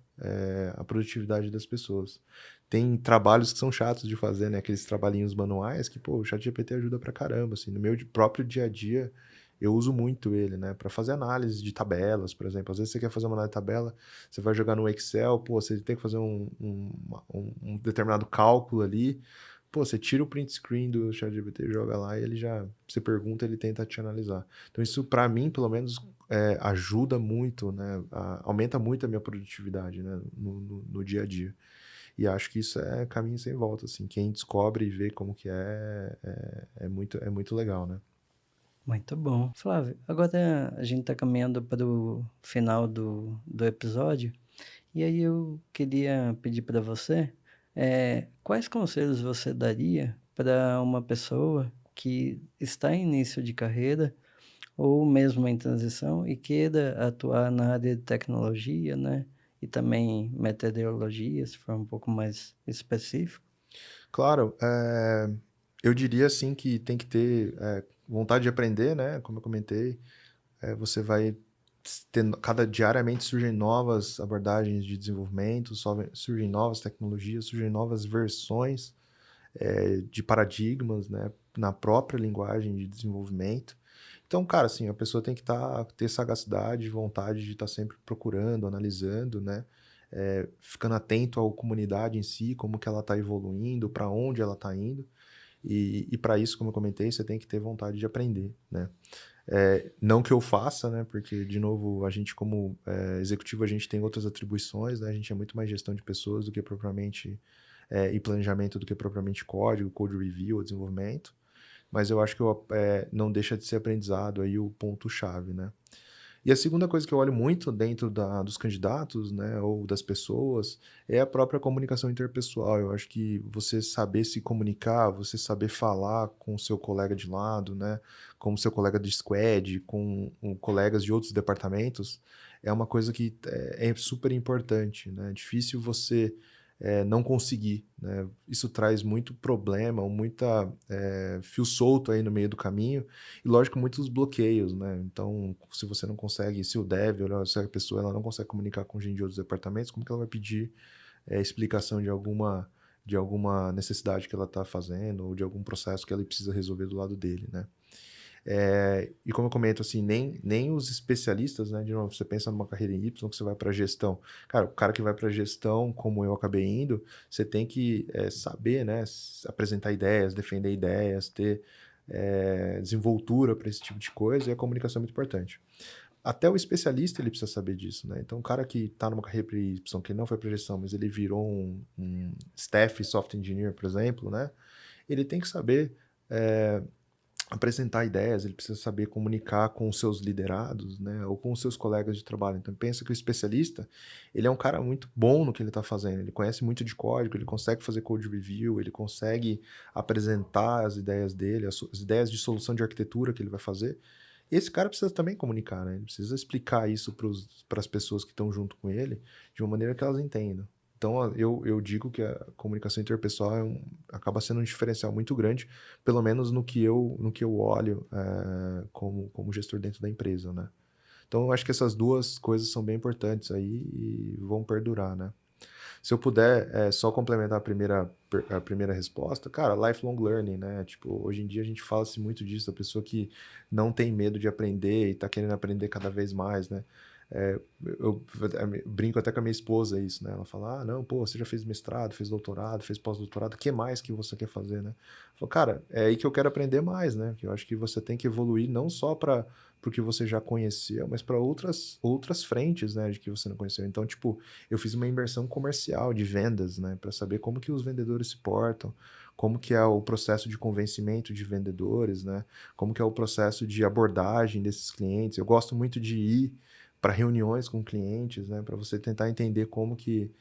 a produtividade das pessoas. Tem trabalhos que são chatos de fazer, né? Aqueles trabalhinhos manuais que, pô, o ChatGPT ajuda pra caramba, assim. No meu próprio dia a dia, eu uso muito ele, né? Para fazer análise de tabelas, por exemplo. Às vezes você quer fazer uma análise de tabela, você vai jogar no Excel, pô, você tem que fazer um determinado cálculo ali. Pô, você tira o print screen do ChatGPT, joga lá e ele já, você pergunta, ele tenta te analisar. Então isso, para mim, pelo menos, ajuda muito, né? Aumenta muito a minha produtividade, né? No dia a dia. E acho que isso é caminho sem volta, assim. Quem descobre e vê como que é muito legal, né? Muito bom. Flávio, agora a gente está caminhando para o final do episódio, e aí eu queria pedir para você, quais conselhos você daria para uma pessoa que está em início de carreira ou mesmo em transição e queira atuar na área de tecnologia, né, e também meteorologia, se for um pouco mais específico? Claro, eu diria, assim, que tem que ter vontade de aprender, né? Como eu comentei, você vai tendo, diariamente surgem novas abordagens de desenvolvimento, surgem novas tecnologias, surgem novas versões de paradigmas, né, na própria linguagem de desenvolvimento. Então, cara, assim, a pessoa tem que ter sagacidade, vontade de estar sempre procurando, analisando, né, ficando atento à comunidade em si, como que ela está evoluindo, para onde ela está indo. E para isso, como eu comentei, você tem que ter vontade de aprender, né? Não que eu faça, né? Porque, de novo, a gente, como executivo, a gente tem outras atribuições, né? A gente é muito mais gestão de pessoas do que propriamente e planejamento do que propriamente código, code review ou desenvolvimento. Mas eu acho que não deixa de ser aprendizado aí o ponto-chave, né? E a segunda coisa que eu olho muito dentro dos candidatos, né, ou das pessoas, é a própria comunicação interpessoal. Eu acho que você saber se comunicar, você saber falar com o seu colega de lado, né, com o seu colega de squad, com colegas de outros departamentos, é uma coisa que é super importante, né? É difícil você não conseguir, né? Isso traz muito problema, muita fio solto aí no meio do caminho e, lógico, muitos bloqueios, né? Então, se você não consegue, se o dev, ou se a pessoa ela não consegue comunicar com gente de outros departamentos, como que ela vai pedir explicação de alguma necessidade que ela está fazendo ou de algum processo que ela precisa resolver do lado dele, né? E como eu comento, assim, nem os especialistas, né? De novo, você pensa numa carreira em Y, que você vai para gestão. Cara, o cara que vai para gestão, como eu acabei indo, você tem que saber, né? Apresentar ideias, defender ideias, ter desenvoltura para esse tipo de coisa, e a comunicação é muito importante. Até o especialista ele precisa saber disso, né? Então, o cara que está numa carreira para Y, que não foi para gestão, mas ele virou um staff software engineer, por exemplo, né? Ele tem que saber apresentar ideias, ele precisa saber comunicar com os seus liderados, né, ou com os seus colegas de trabalho. Então, pensa que o especialista, ele é um cara muito bom no que ele está fazendo, ele conhece muito de código, ele consegue fazer code review, ele consegue apresentar as ideias dele, as ideias de solução de arquitetura que ele vai fazer. Esse cara precisa também comunicar, né? Ele precisa explicar isso para as pessoas que estão junto com ele de uma maneira que elas entendam. Então, eu digo que a comunicação interpessoal acaba sendo um diferencial muito grande, pelo menos no que eu olho como gestor dentro da empresa, né? Então, eu acho que essas duas coisas são bem importantes aí e vão perdurar, né? Se eu puder só complementar a primeira resposta, cara, lifelong learning, né? Tipo, hoje em dia a gente fala-se muito disso, a pessoa que não tem medo de aprender e tá querendo aprender cada vez mais, né? É, eu brinco até com a minha esposa isso, né? Ela fala, ah, não, pô, você já fez mestrado, fez doutorado, fez pós-doutorado, o que mais que você quer fazer, né? Eu falo, cara, é aí que eu quero aprender mais, né? Que eu acho que você tem que evoluir não só para o que você já conheceu, mas para outras frentes, né, de que você não conheceu. Então, tipo, eu fiz uma imersão comercial de vendas, né, para saber como que os vendedores se portam, como que é o processo de convencimento de vendedores, né, como que é o processo de abordagem desses clientes. Eu gosto muito de ir para reuniões com clientes, né? Para você tentar entender como que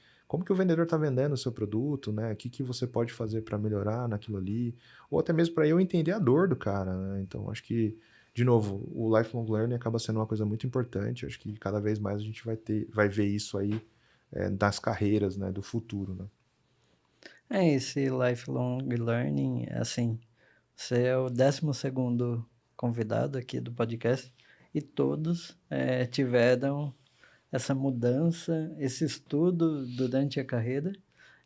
o vendedor está vendendo o seu produto, né? O que que você pode fazer para melhorar naquilo ali, ou até mesmo para eu entender a dor do cara, né? Então, acho que, de novo, o lifelong learning acaba sendo uma coisa muito importante. Acho que cada vez mais a gente vai ver isso aí nas carreiras, né, do futuro, né? Esse lifelong learning, assim, você é o 12º convidado aqui do podcast e todos tiveram essa mudança, esse estudo durante a carreira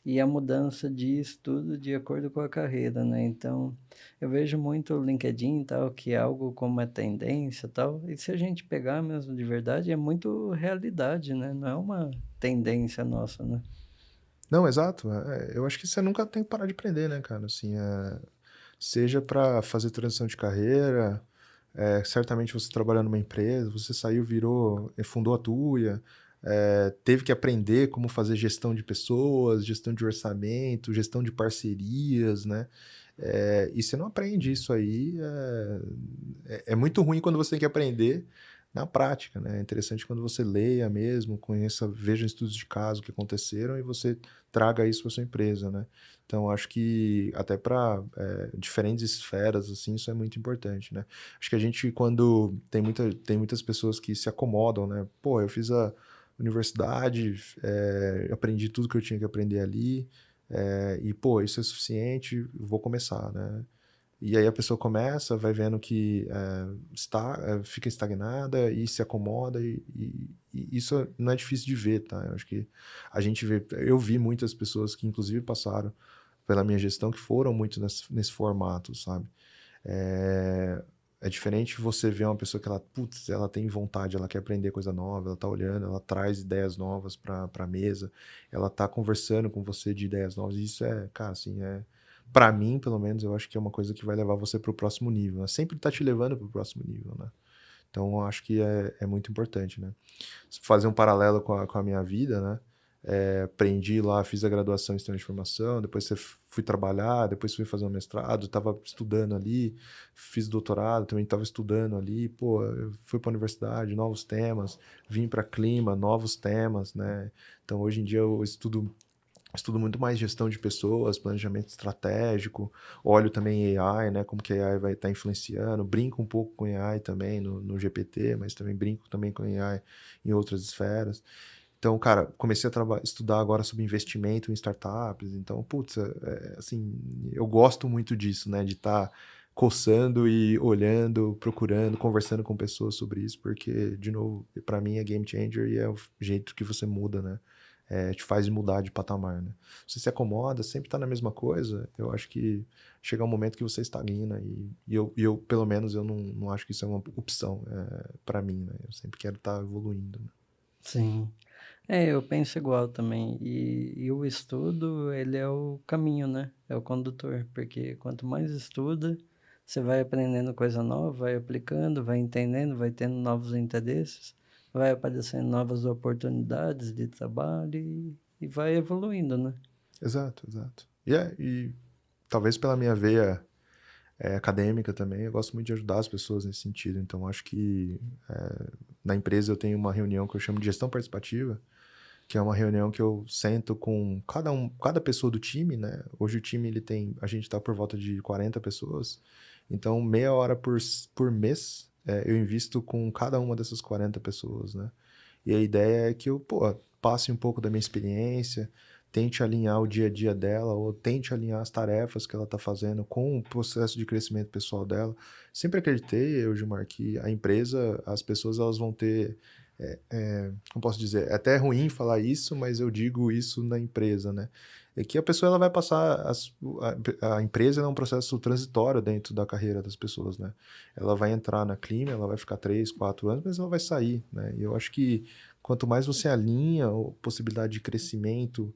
e a mudança de estudo de acordo com a carreira, né? Então, eu vejo muito o LinkedIn e tal, que é algo como é tendência e tal, e se a gente pegar mesmo de verdade, é muito realidade, né? Não é uma tendência nossa, né? Não, exato. Eu acho que você nunca tem que parar de aprender, né, cara? Assim, seja para fazer transição de carreira, certamente você trabalhando numa empresa, você saiu, virou, fundou a Tuia, teve que aprender como fazer gestão de pessoas, gestão de orçamento, gestão de parcerias, né? E você não aprende isso aí. É muito ruim quando você tem que aprender na prática, né? É interessante quando você leia mesmo, conheça, veja estudos de caso que aconteceram e você traga isso para sua empresa, né? Então, acho que até para diferentes esferas, assim, isso é muito importante, né? Acho que a gente, quando tem muitas pessoas que se acomodam, né? Pô, eu fiz a universidade, aprendi tudo que eu tinha que aprender ali, e, pô, isso é suficiente, vou começar, né? E aí a pessoa começa, vai vendo que fica estagnada e se acomoda, e isso não é difícil de ver, tá? Eu acho que eu vi muitas pessoas que inclusive passaram pela minha gestão que foram muito nesse formato, sabe? É, é diferente você ver uma pessoa que putz, ela tem vontade, ela quer aprender coisa nova, ela tá olhando, ela traz ideias novas pra mesa, ela tá conversando com você de ideias novas, e isso cara, assim, para mim, pelo menos, eu acho que é uma coisa que vai levar você pro próximo nível, né? Sempre tá te levando pro próximo nível, né? Então, eu acho que é muito importante, né? Fazer um paralelo com a minha vida, né? Aprendi lá, fiz a graduação em sistema de informação, depois fui trabalhar, depois fui fazer um mestrado, estava estudando ali, fiz doutorado, também estava estudando ali, pô, eu fui para a universidade, novos temas, vim para clima, novos temas, né? Então, hoje em dia eu estudo muito mais gestão de pessoas, planejamento estratégico, olho também AI, né, como que a AI vai estar influenciando, brinco um pouco com AI também no GPT, mas também brinco também com AI em outras esferas. Então, cara, comecei a estudar agora sobre investimento em startups, então, putz, assim, eu gosto muito disso, né, de estar coçando e olhando, procurando, conversando com pessoas sobre isso, porque, de novo, para mim é game changer e é o jeito que você muda, né? Te faz mudar de patamar, né? Você se acomoda, sempre tá na mesma coisa, eu acho que chega um momento que você estagna e eu pelo menos, eu não acho que isso é uma opção para mim, né? Eu sempre quero estar evoluindo, né? Sim. Eu penso igual também. E o estudo, ele é o caminho, né? É o condutor, porque quanto mais estuda, você vai aprendendo coisa nova, vai aplicando, vai entendendo, vai tendo novos interesses, vai aparecendo novas oportunidades de trabalho e vai evoluindo, né? Exato, exato. E talvez pela minha veia acadêmica também, eu gosto muito de ajudar as pessoas nesse sentido. Então, acho que na empresa eu tenho uma reunião que eu chamo de gestão participativa, que é uma reunião que eu sento com cada pessoa do time, né? Hoje o time a gente está por volta de 40 pessoas, então meia hora por mês eu invisto com cada uma dessas 40 pessoas, né? E a ideia é que eu, pô, passe um pouco da minha experiência, tente alinhar o dia a dia dela, ou tente alinhar as tarefas que ela está fazendo com o processo de crescimento pessoal dela. Sempre acreditei, eu, Gilmar, que a empresa, as pessoas, elas vão ter. Como posso dizer? É até ruim falar isso, mas eu digo isso na empresa, né? É que a pessoa ela vai passar. A empresa é um processo transitório dentro da carreira das pessoas, né? Ela vai entrar na Clima, ela vai ficar 3, 4 anos, mas ela vai sair, né? E eu acho que quanto mais você alinha a possibilidade de crescimento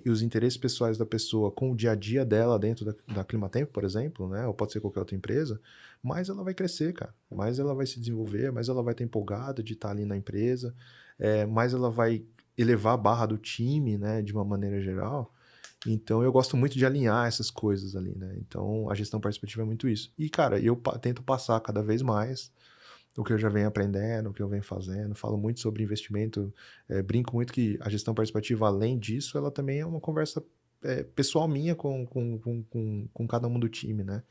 e os interesses pessoais da pessoa com o dia a dia dela dentro da Climatempo, por exemplo, né? Ou pode ser qualquer outra empresa, mais ela vai crescer, cara. Mais ela vai se desenvolver, mais ela vai estar empolgada de estar ali na empresa, mais ela vai elevar a barra do time, né? De uma maneira geral. Então, eu gosto muito de alinhar essas coisas ali, né? Então, a gestão participativa é muito isso. E, cara, eu tento passar cada vez mais o que eu já venho aprendendo, o que eu venho fazendo, falo muito sobre investimento, brinco muito que a gestão participativa, além disso, ela também é uma conversa pessoal minha com cada um do time, né?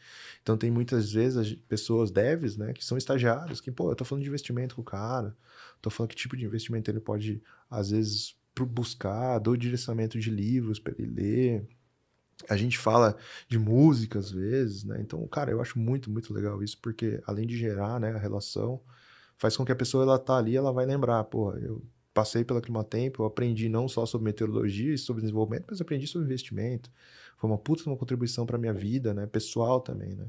Então tem muitas vezes pessoas devs, né, que são estagiários, que, pô, eu tô falando de investimento com o cara, tô falando que tipo de investimento ele pode, às vezes, buscar, dou direcionamento de livros para ele ler, a gente fala de música às vezes, né? Então, cara, eu acho muito, muito legal isso, porque além de gerar, né, a relação, faz com que a pessoa ela tá ali, ela vai lembrar, pô, eu passei pela Climatempo, eu aprendi não só sobre meteorologia e sobre desenvolvimento, mas aprendi sobre investimento. Foi uma puta uma contribuição para minha vida, né, pessoal também, né?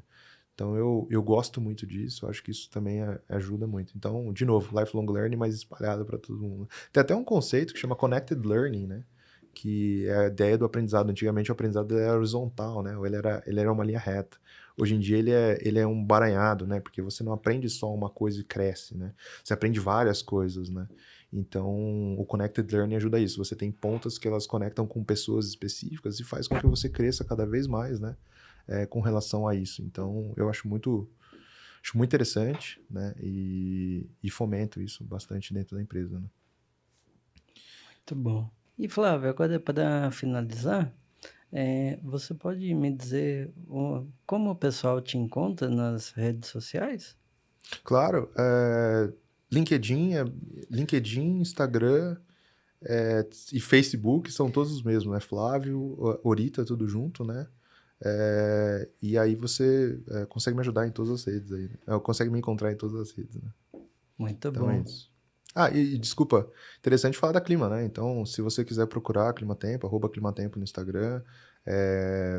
Então eu gosto muito disso, eu acho que isso também ajuda muito. Então, de novo, lifelong learning, mas espalhado para todo mundo. Tem até um conceito que chama connected learning, né? Que é a ideia do aprendizado. Antigamente o aprendizado era horizontal, né? Ou ele era uma linha reta. Hoje em dia ele é um baranhado, né? Porque você não aprende só uma coisa e cresce, né? Você aprende várias coisas, né? Então, o Connected Learning ajuda isso. Você tem pontas que elas conectam com pessoas específicas e faz com que você cresça cada vez mais, né? Com relação a isso. Então, eu acho muito interessante, né? E fomento isso bastante dentro da empresa, né? Muito bom. E Flávio, agora para finalizar, você pode me dizer como o pessoal te encontra nas redes sociais? Claro, LinkedIn, LinkedIn, Instagram, e Facebook são todos os mesmos, né? Flávio, Orita, tudo junto, né? E aí você consegue me ajudar em todas as redes aí, né? Consegue me encontrar em todas as redes, né? Muito Então é bom. isso. Ah, e desculpa, interessante falar da Clima, né? Então, se você quiser procurar Climatempo, @Climatempo no Instagram,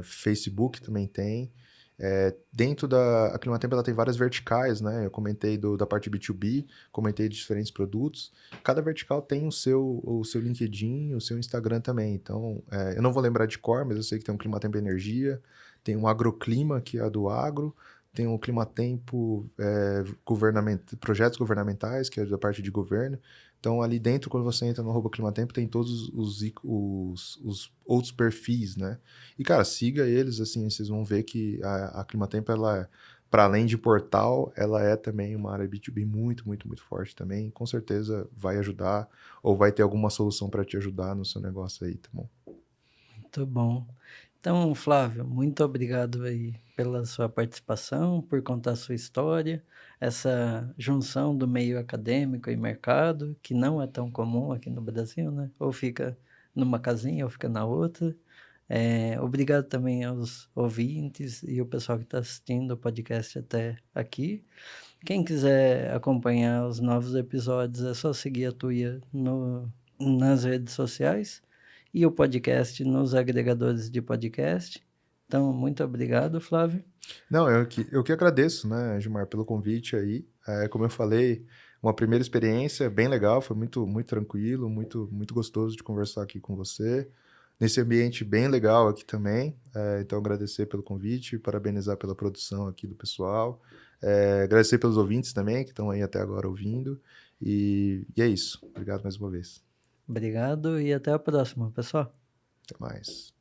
Facebook também tem. Dentro da a Climatempo ela tem várias verticais, né? Eu comentei da parte B2B, comentei de diferentes produtos. Cada vertical tem o seu LinkedIn, o seu Instagram também. Então, eu não vou lembrar de cor, mas eu sei que tem um Climatempo Energia, tem um Agroclima, que é a do agro, tem um Climatempo projetos governamentais, que é da parte de governo. Então, ali dentro, quando você entra no Climatempo, tem todos os outros perfis, né? E, cara, siga eles, assim, vocês vão ver que a Climatempo, ela, para além de portal, ela é também uma área B2B muito, muito, muito forte também. Com certeza vai ajudar, ou vai ter alguma solução para te ajudar no seu negócio aí, tá bom? Muito bom. Então, Flávio, muito obrigado aí pela sua participação, por contar a sua história, essa junção do meio acadêmico e mercado, que não é tão comum aqui no Brasil, né? Ou fica numa casinha ou fica na outra. Obrigado também aos ouvintes e o pessoal que está assistindo o podcast até aqui. Quem quiser acompanhar os novos episódios, é só seguir a Tuia nas redes sociais e o podcast nos agregadores de podcast. Então, muito obrigado, Flávio. Não, eu que agradeço, né, Gilmar, pelo convite aí. Como eu falei, uma primeira experiência bem legal, foi muito, muito tranquilo, muito, muito gostoso de conversar aqui com você. Nesse ambiente bem legal aqui também. Então, agradecer pelo convite, parabenizar pela produção aqui do pessoal. Agradecer pelos ouvintes também, que estão aí até agora ouvindo. E é isso. Obrigado mais uma vez. Obrigado e até a próxima, pessoal. Até mais.